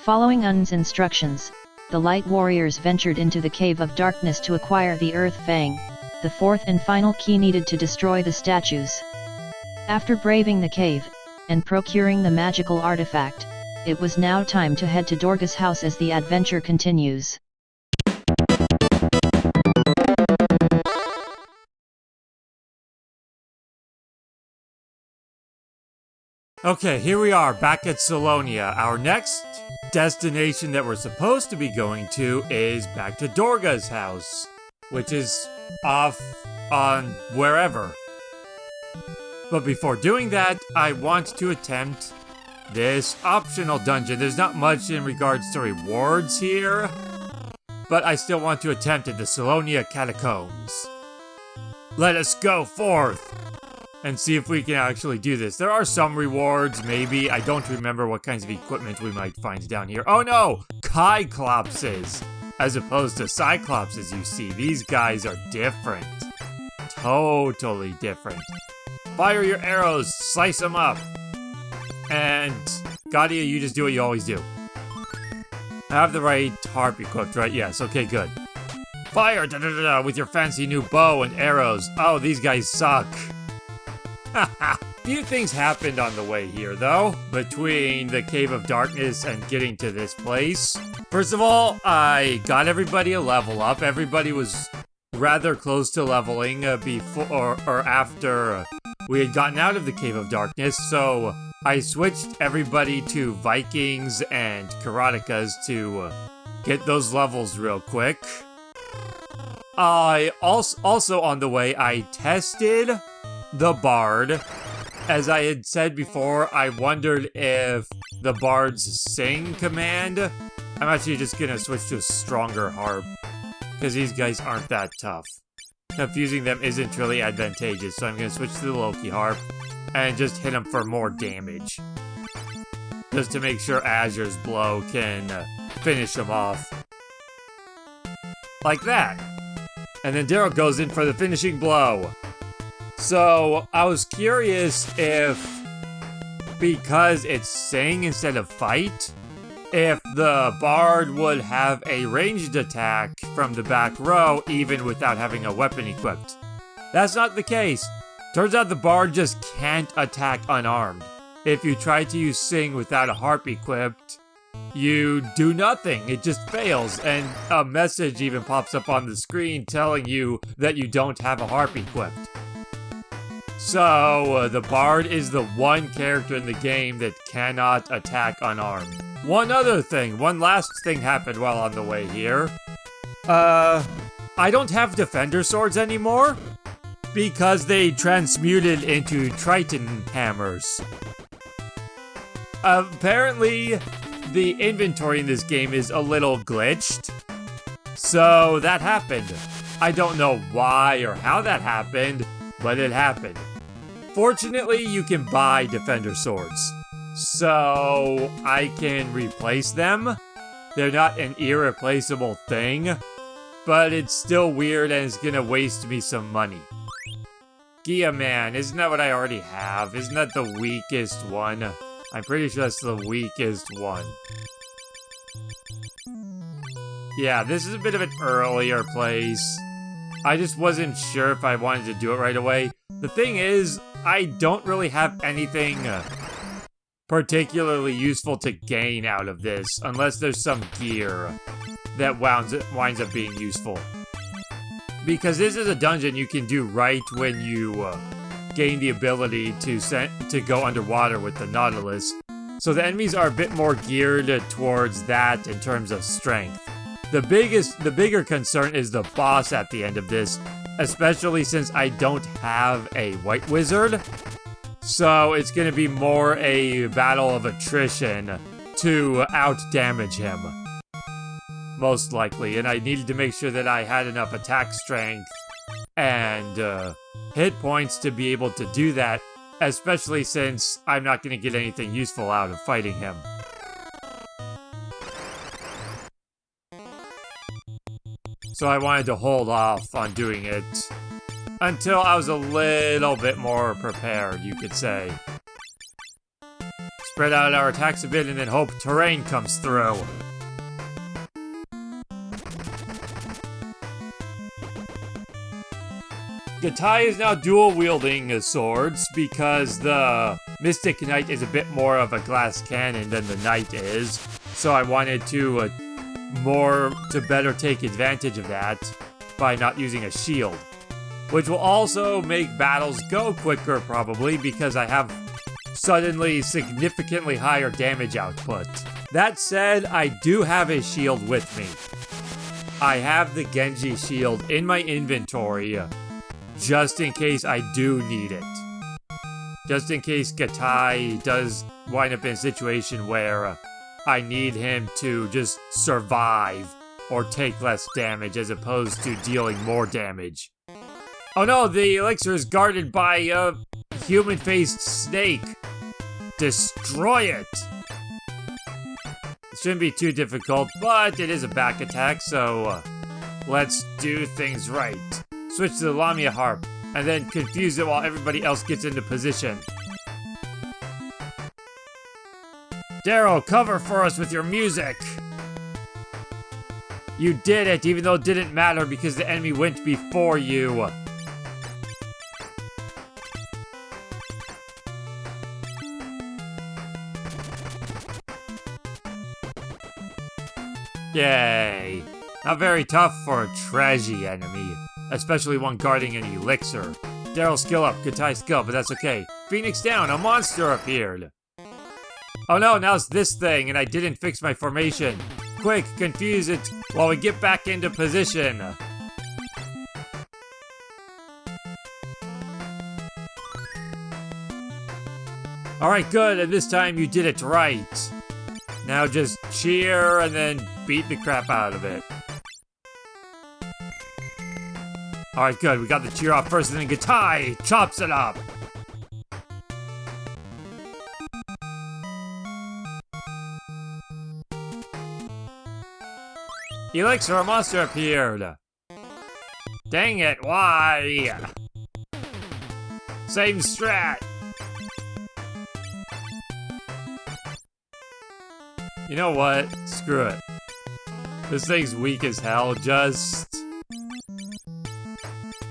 Following Un's instructions, the Light Warriors ventured into the Cave of Darkness to acquire the Earth Fang, the fourth and final key needed to destroy the statues. After braving the cave, and procuring the magical artifact, it was now time to head to Dorga's house as the adventure continues. Okay, here we are back at Salonia. Our next destination that we're supposed to be going to is back to Dorga's house, which is off on wherever. But before doing that, I want to attempt this optional dungeon. There's not much in regards to rewards here, but I still want to attempt it, the Salonia Catacombs. Let us go forth and see if we can actually do this. There are some rewards, maybe. I don't remember what kinds of equipment we might find down here. Oh no! Cyclopses! As opposed to Cyclopses, you see. These guys are different. Totally different. Fire your arrows, slice them up. And Gadia, you just do what you always do. I have the right harp equipped, right? Yes, okay, good. Fire with your fancy new bow and arrows. Oh, these guys suck. Few things happened on the way here, though, between the Cave of Darkness and getting to this place. First of all, I got everybody a level up. Everybody was rather close to leveling before or after we had gotten out of the Cave of Darkness, so I switched everybody to Vikings and Karatekas to get those levels real quick. I also on the way, I tested the Bard. As I had said before, I wondered if the Bard's Sing command... I'm actually just gonna switch to a stronger harp, because these guys aren't that tough. Confusing them isn't really advantageous, so I'm gonna switch to the Loki harp and just hit them for more damage. Just to make sure Azure's blow can finish them off. Like that. And then Daryl goes in for the finishing blow. So, I was curious if, because it's Sing instead of Fight, if the Bard would have a ranged attack from the back row even without having a weapon equipped. That's not the case. Turns out the Bard just can't attack unarmed. If you try to use Sing without a harp equipped, you do nothing. It just fails, and a message even pops up on the screen telling you that you don't have a harp equipped. So, the Bard is the one character in the game that cannot attack unarmed. One last thing happened while on the way here. I don't have Defender Swords anymore, because they transmuted into Triton Hammers. Apparently, the inventory in this game is a little glitched, so that happened. I don't know why or how that happened, but it happened. Fortunately, you can buy Defender Swords, so I can replace them. They're not an irreplaceable thing, but it's still weird and it's gonna waste me some money. Gia Man, isn't that what I already have? Isn't that the weakest one? I'm pretty sure that's the weakest one. Yeah, this is a bit of an earlier place. I just wasn't sure if I wanted to do it right away. The thing is, I don't really have anything particularly useful to gain out of this, unless there's some gear that winds up being useful. Because this is a dungeon you can do right when you gain the ability to go underwater with the Nautilus. So the enemies are a bit more geared towards that in terms of strength. The bigger concern is the boss at the end of this, especially since I don't have a White Wizard. So it's going to be more a battle of attrition to out-damage him. Most likely, and I needed to make sure that I had enough attack strength and hit points to be able to do that, especially since I'm not going to get anything useful out of fighting him. So I wanted to hold off on doing it until I was a little bit more prepared, you could say. spread out our attacks a bit and then hope terrain comes through. Gatai is now dual-wielding swords because the Mystic Knight is a bit more of a glass cannon than the Knight is. So I wanted to better take advantage of that by not using a shield. Which will also make battles go quicker probably because I have suddenly significantly higher damage output. That said, I do have a shield with me. I have the Genji shield in my inventory just in case I do need it. Just in case Gatai does wind up in a situation where I need him to just survive or take less damage as opposed to dealing more damage. Oh no, the elixir is guarded by a human-faced snake. Destroy it! It shouldn't be too difficult, but it is a back attack, so let's do things right. Switch to the Lamia Harp, and then confuse it while everybody else gets into position. Daryl, cover for us with your music! You did it, even though it didn't matter because the enemy went before you. Yay! Not very tough for a trashy enemy, especially one guarding an elixir. Daryl skill up, Gatai skill, but that's okay. Phoenix down, a monster appeared! Oh no, now it's this thing, and I didn't fix my formation. Quick, confuse it while we get back into position. Alright, good, and this time you did it right. Now just cheer and then beat the crap out of it. Alright, good. We got the cheer off first, and then Gatai chops it up. Elixir, a monster appeared. Dang it, why? Same strat. You know what? Screw it. This thing's weak as hell. Just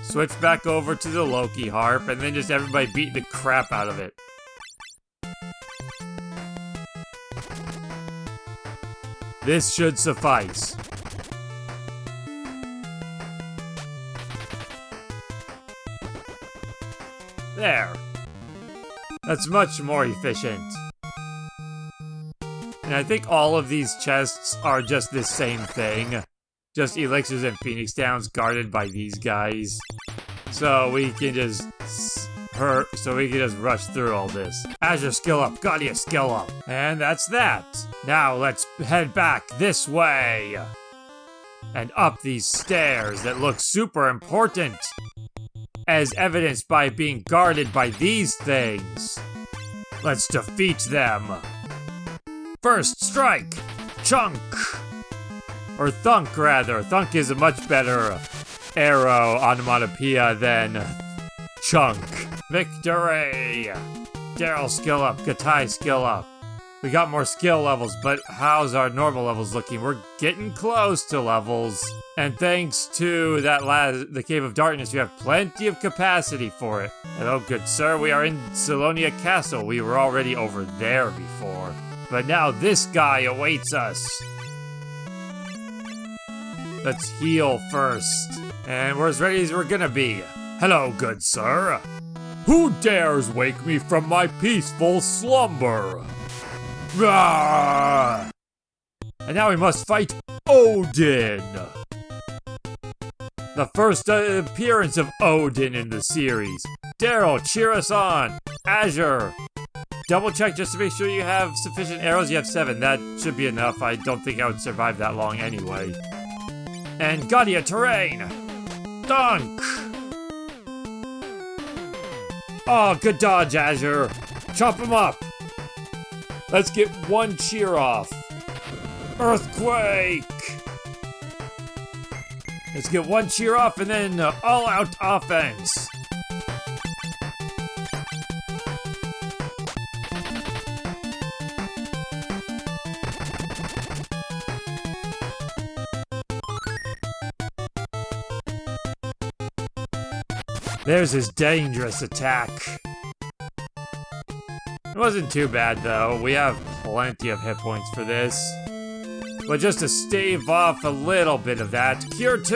switch back over to the Loki harp and then just everybody beat the crap out of it. This should suffice. There. That's much more efficient. And I think all of these chests are just the same thing. Just elixirs and phoenix downs guarded by these guys. So we can just rush through all this. Azure skill up, Guardia skill up. And that's that. Now let's head back this way. And up these stairs that look super important. As evidenced by being guarded by these things. Let's defeat them. First strike! Chunk! Or thunk, rather. Thunk is a much better arrow onomatopoeia than chunk. Victory! Daryl skill up, Gatai skill up. We got more skill levels, but how's our normal levels looking? We're getting close to levels. And thanks to the Cave of Darkness, we have plenty of capacity for it. Hello, good sir. We are in Salonia Castle. We were already over there before. But now this guy awaits us. Let's heal first. And we're as ready as we're gonna be. Hello, good sir. Who dares wake me from my peaceful slumber? Rah! And now we must fight Odin. The first appearance of Odin in the series. Daryl, cheer us on. Azure. Double check just to make sure you have sufficient arrows. You have 7. That should be enough. I don't think I would survive that long anyway. And Guardia terrain. Dunk. Oh, good dodge, Azure. Chop him up. Let's get one cheer off. Earthquake. Let's get one cheer off and then all-out offense. There's his dangerous attack. It wasn't too bad though. We have plenty of hit points for this. But just to stave off a little bit of that, Cure 2!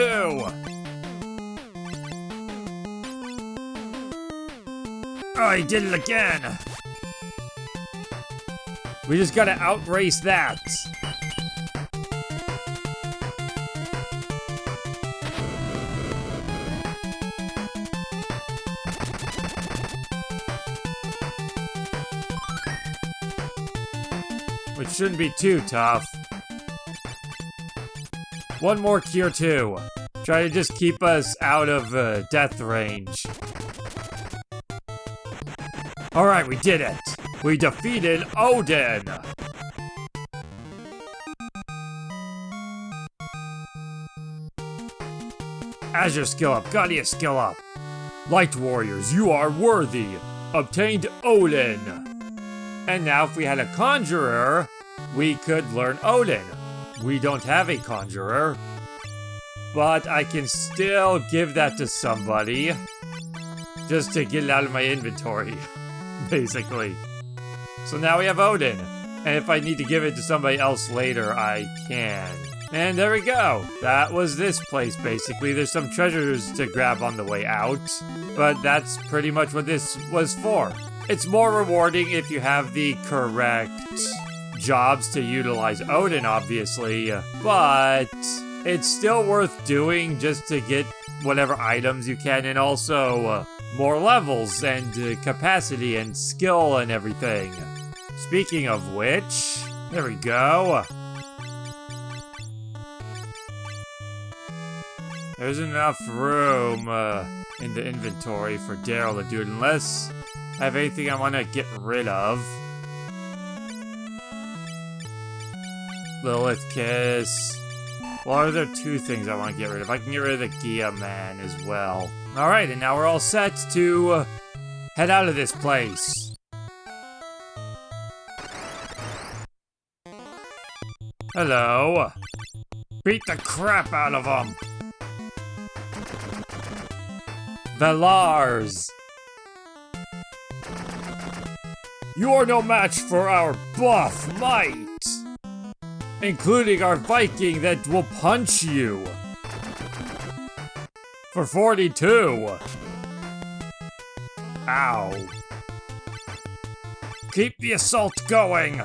Oh, he did it again! We just gotta outrace that. Which shouldn't be too tough. One more Cure 2. Try to just keep us out of death range. Alright, we did it! We defeated Odin! Azure skill up, Guardian skill up. Light warriors, you are worthy. Obtained Odin. And now if we had a conjurer, we could learn Odin. We don't have a conjurer, but I can still give that to somebody just to get it out of my inventory, basically. So now we have Odin, and if I need to give it to somebody else later, I can. And there we go. That was this place, basically. There's some treasures to grab on the way out, but that's pretty much what this was for. It's more rewarding if you have the correct jobs to utilize Odin, obviously, but it's still worth doing just to get whatever items you can, and also more levels and capacity and skill and everything. Speaking of which, there we go. There's enough room in the inventory for Daryl to do it, unless I have anything I want to get rid of. Lilith Kiss. Well, are there two things I want to get rid of? I can get rid of the Gia Man as well. Alright, and now we're all set to head out of this place. Hello. Beat the crap out of them. Velars. You are no match for our buff might. Including our Viking that will punch you. For 42. Ow. Keep the assault going.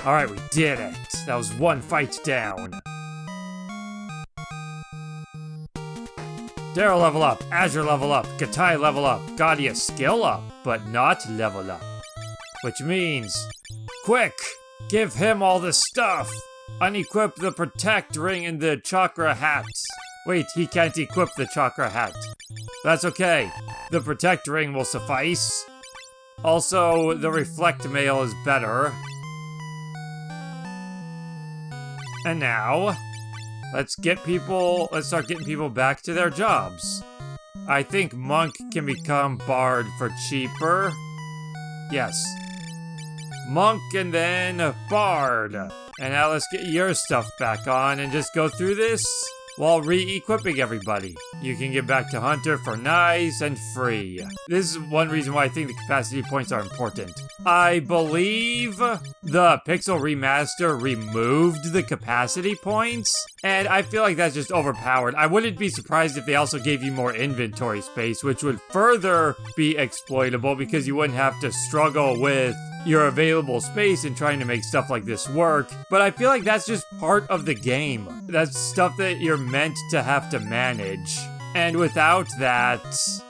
Alright, we did it. That was one fight down. Daryl level up, Azure level up, Gatai level up, Gaudia skill up, but not level up. Which means, quick, give him all the stuff. Unequip the Protect ring and the Chakra hat. Wait, he can't equip the Chakra hat. That's okay. The Protect ring will suffice. Also, the Reflect mail is better. And now, let's start getting people back to their jobs. I think Monk can become Bard for cheaper. Yes. Monk and then Bard. And now let's get your stuff back on and just go through this while re-equipping everybody. You can get back to Hunter for nice and free. This is one reason why I think the capacity points are important. I believe the Pixel Remaster removed the capacity points, and I feel like that's just overpowered. I wouldn't be surprised if they also gave you more inventory space, which would further be exploitable because you wouldn't have to struggle with your available space and trying to make stuff like this work. But I feel like that's just part of the game. That's stuff that you're meant to have to manage. And without that,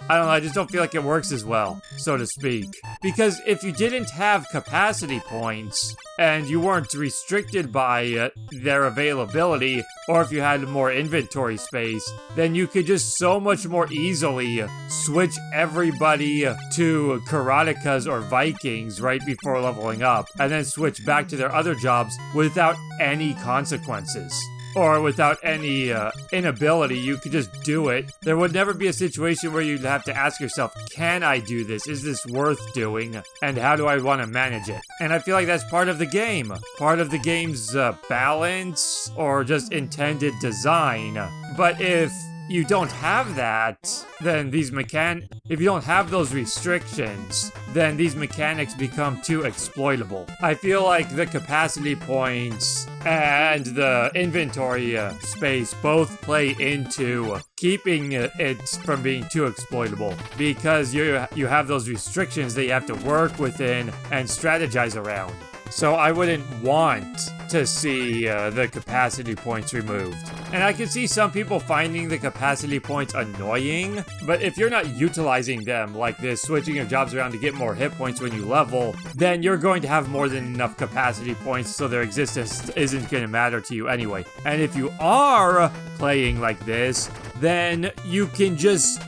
I don't know, I just don't feel like it works as well, so to speak. Because if you didn't have capacity points, and you weren't restricted by their availability, or if you had more inventory space, then you could just so much more easily switch everybody to Karatikas or Vikings right before leveling up, and then switch back to their other jobs without any consequences. Or without any inability, you could just do it. There would never be a situation where you'd have to ask yourself, can I do this? Is this worth doing? And how do I want to manage it? And I feel like that's part of the game. Part of the game's balance or just intended design. But if you don't have that, then if you don't have those restrictions, then these mechanics become too exploitable. I feel like the capacity points and the inventory space both play into keeping it from being too exploitable, because you have those restrictions that you have to work within and strategize around. So I wouldn't want to see the capacity points removed. And I can see some people finding the capacity points annoying, but if you're not utilizing them like this, switching your jobs around to get more hit points when you level, then you're going to have more than enough capacity points, so their existence isn't going to matter to you anyway. And if you are playing like this, then you can just,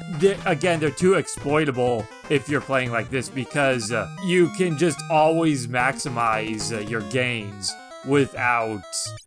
again, they're too exploitable if you're playing like this, because you can just always maximize your gains without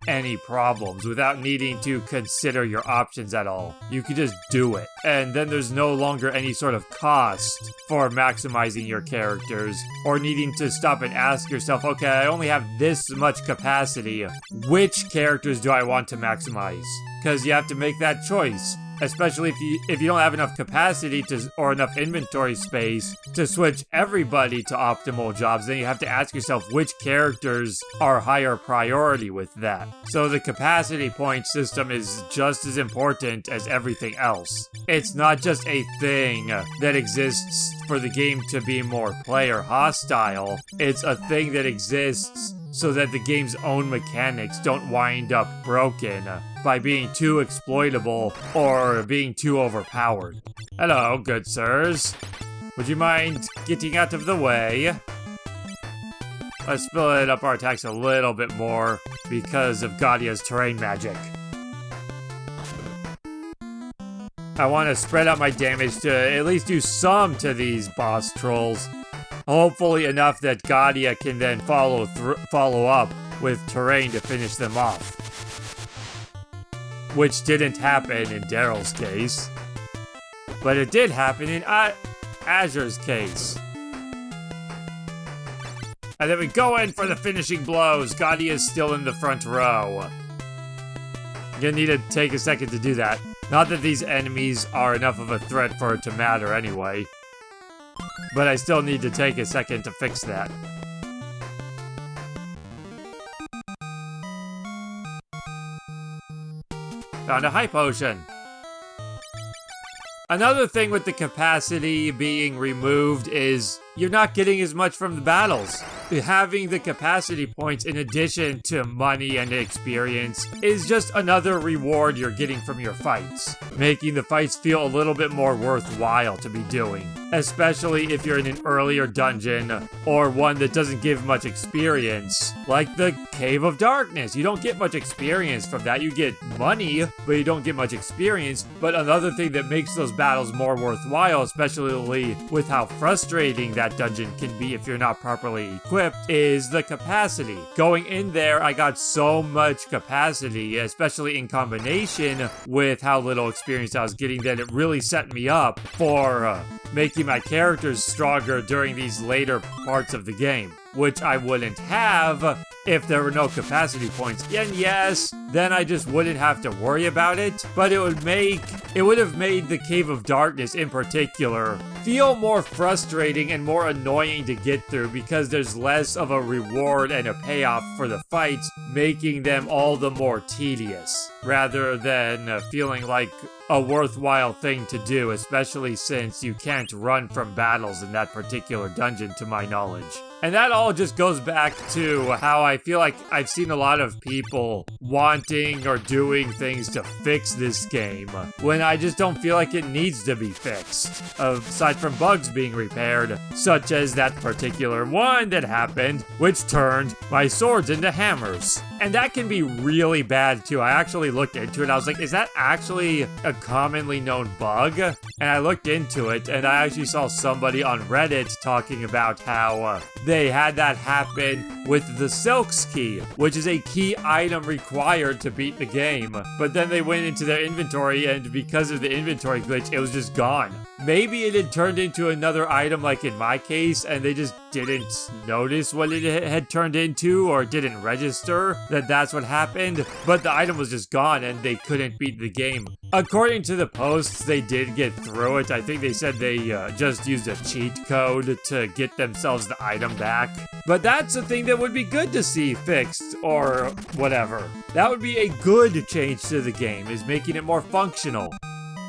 any problems, without needing to consider your options at all. You can just do it. And then there's no longer any sort of cost for maximizing your characters, or needing to stop and ask yourself, okay, I only have this much capacity. Which characters do I want to maximize? Because you have to make that choice. Especially if you don't have enough capacity or enough inventory space to switch everybody to optimal jobs, then you have to ask yourself which characters are higher priority with that. So the capacity point system is just as important as everything else. It's not just a thing that exists for the game to be more player hostile. It's a thing that exists so that the game's own mechanics don't wind up broken by being too exploitable or being too overpowered. Hello, good sirs. Would you mind getting out of the way? Let's split up our attacks a little bit more because of Gaudia's terrain magic. I want to spread out my damage to at least do some to these boss trolls. Hopefully enough that Gaudia can then follow up with terrain to finish them off. Which didn't happen in Daryl's case. But it did happen in Azure's case. And then we go in for the finishing blows. Gaudia's still in the front row. I'm gonna need to take a second to do that. Not that these enemies are enough of a threat for it to matter anyway. But I still need to take a second to fix that. Found a high potion. Another thing with the capacity being removed is you're not getting as much from the battles. Having the capacity points in addition to money and experience is just another reward you're getting from your fights, making the fights feel a little bit more worthwhile to be doing, especially if you're in an earlier dungeon or one that doesn't give much experience, like the Cave of Darkness. You don't get much experience from that. You get money, but you don't get much experience. But another thing that makes those battles more worthwhile, especially with how frustrating that dungeon can be if you're not properly equipped, is the capacity. Going in there, I got so much capacity, especially in combination with how little experience I was getting, that it really set me up for making my characters stronger during these later parts of the game, which I wouldn't have if there were no capacity points. And yes, then I just wouldn't have to worry about it, but it would have made the Cave of Darkness in particular feel more frustrating and more annoying to get through, because there's less of a reward and a payoff for the fights, making them all the more tedious, rather than feeling like a worthwhile thing to do, especially since you can't run from battles in that particular dungeon, to my knowledge. And that all just goes back to how I feel like I've seen a lot of people wanting or doing things to fix this game, when I just don't feel like it needs to be fixed, aside from bugs being repaired, such as that particular one that happened, which turned my swords into hammers. And that can be really bad too. I actually looked into it. I was like, is that actually a commonly known bug? And I looked into it, and I actually saw somebody on Reddit talking about how they had that happen with the Silk's Key, which is a key item required to beat the game. But then they went into their inventory, and because of the inventory glitch, it was just gone. Maybe it had turned into another item like in my case, and they just didn't notice what it had turned into, or didn't register that that's what happened, but the item was just gone and they couldn't beat the game. According to the posts, they did get through it. I think they said they just used a cheat code to get themselves the item back. But that's a thing that would be good to see fixed, or whatever. That would be a good change to the game, is making it more functional.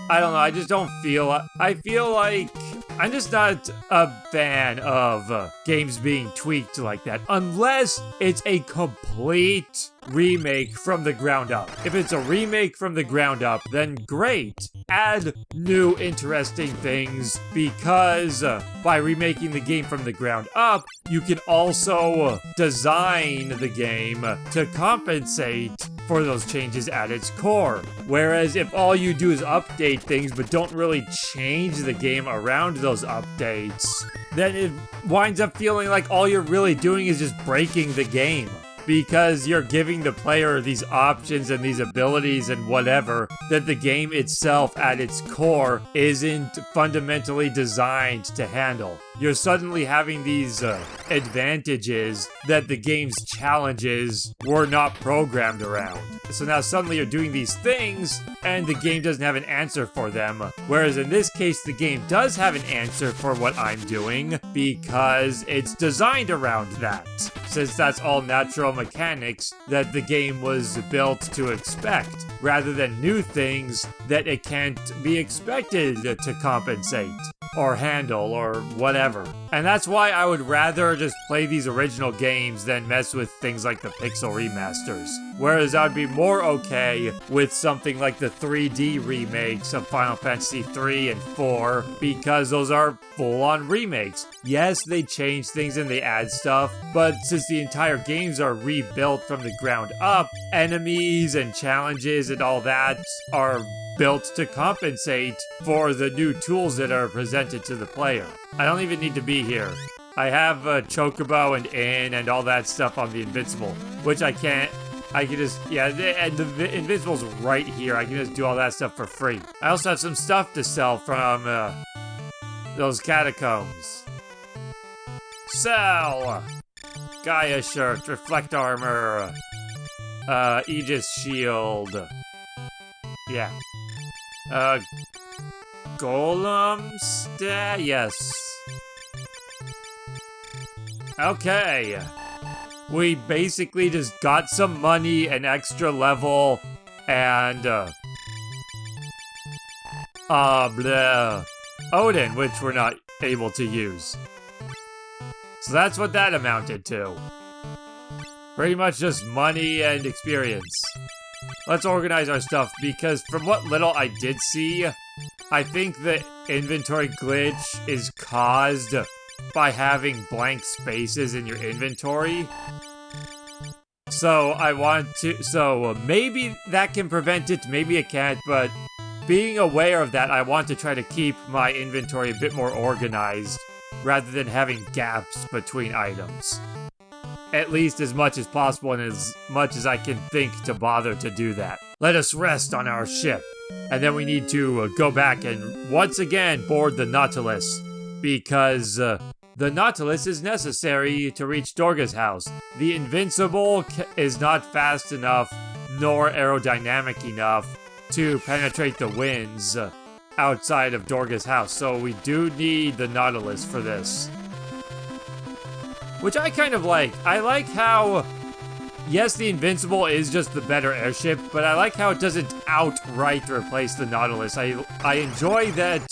I don't know, I just don't feel... I feel like I'm just not a fan of games being tweaked like that, unless it's a complete remake from the ground up. If it's a remake from the ground up, then great. Add new interesting things, because by remaking the game from the ground up, you can also design the game to compensate for those changes at its core. Whereas if all you do is update things but don't really change the game around those updates, then it winds up feeling like all you're really doing is just breaking the game. Because you're giving the player these options and these abilities and whatever that the game itself at its core isn't fundamentally designed to handle. You're suddenly having these advantages that the game's challenges were not programmed around. So now suddenly you're doing these things and the game doesn't have an answer for them. Whereas in this case, the game does have an answer for what I'm doing because it's designed around that. Since that's all natural mechanics that the game was built to expect, rather than new things that it can't be expected to compensate or handle or whatever. And that's why I would rather just play these original games than mess with things like the pixel remasters. Whereas I'd be more okay with something like the 3D remakes of Final Fantasy 3 and 4 because those are full-on remakes. Yes, they change things and they add stuff, but since the entire games are rebuilt from the ground up, enemies and challenges and all that are built to compensate for the new tools that are presented to the player. I don't even need to be here. I have a Chocobo and Inn and all that stuff on the Invincible, which I can just, yeah, and the Invincible's right here. I can just do all that stuff for free. I also have some stuff to sell from those catacombs. Sell! Gaia shirt, reflect armor, Aegis shield. Yeah. Golems? Yes. Okay. We basically just got some money, an extra level, and, Odin, which we're not able to use. So that's what that amounted to. Pretty much just money and experience. Let's organize our stuff, because from what little I did see, I think the inventory glitch is caused by having blank spaces in your inventory. So maybe that can prevent it, maybe it can't, but being aware of that, I want to try to keep my inventory a bit more organized, rather than having gaps between items. At least as much as possible and as much as I can think to bother to do that. Let us rest on our ship. And then we need to go back and once again board the Nautilus. Because the Nautilus is necessary to reach Dorga's house. The Invincible is not fast enough nor aerodynamic enough to penetrate the winds outside of Dorga's house. So we do need the Nautilus for this. Which I kind of like. I like how, yes, the Invincible is just the better airship, but I like how it doesn't outright replace the Nautilus. I enjoy that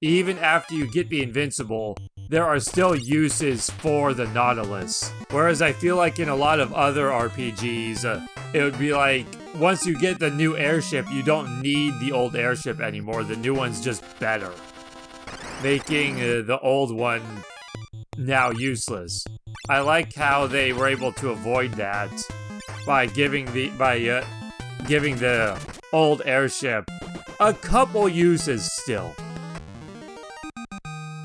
even after you get the Invincible, there are still uses for the Nautilus. Whereas I feel like in a lot of other RPGs, it would be like, once you get the new airship, you don't need the old airship anymore. The new one's just better. Making the old one now useless. I like how they were able to avoid that by giving the old airship a couple uses still.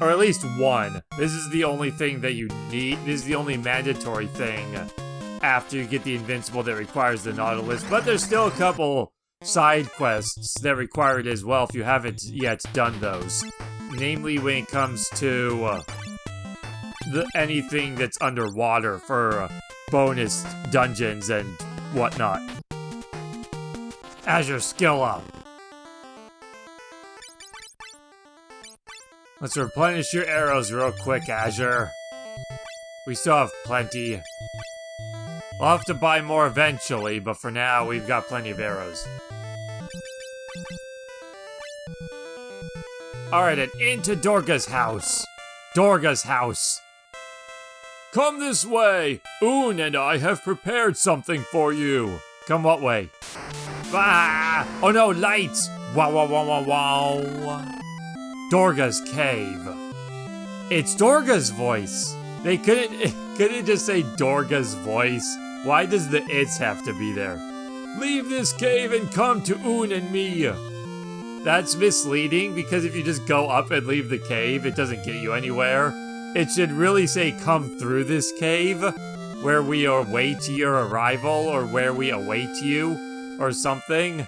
Or at least one. This is the only thing that you need. This is the only mandatory thing after you get the Invincible that requires the Nautilus. But there's still a couple side quests that require it as well if you haven't yet done those. Namely when it comes to anything that's underwater for bonus dungeons and whatnot. As your skill up. Let's replenish your arrows real quick, Azure. We still have plenty. We'll have to buy more eventually, but for now, we've got plenty of arrows. Alright, and into Dorga's house. Dorga's house. Come this way! Oon and I have prepared something for you. Come what way? Ah! Oh no, lights! Wow, wow, wow, wow, wow. Dorga's cave. It's Dorga's voice. They couldn't just say Dorga's voice. Why does the it's have to be there? Leave this cave and come to Oon and me. That's misleading because if you just go up and leave the cave, it doesn't get you anywhere. It should really say come through this cave, where we await your arrival, or where we await you, or something.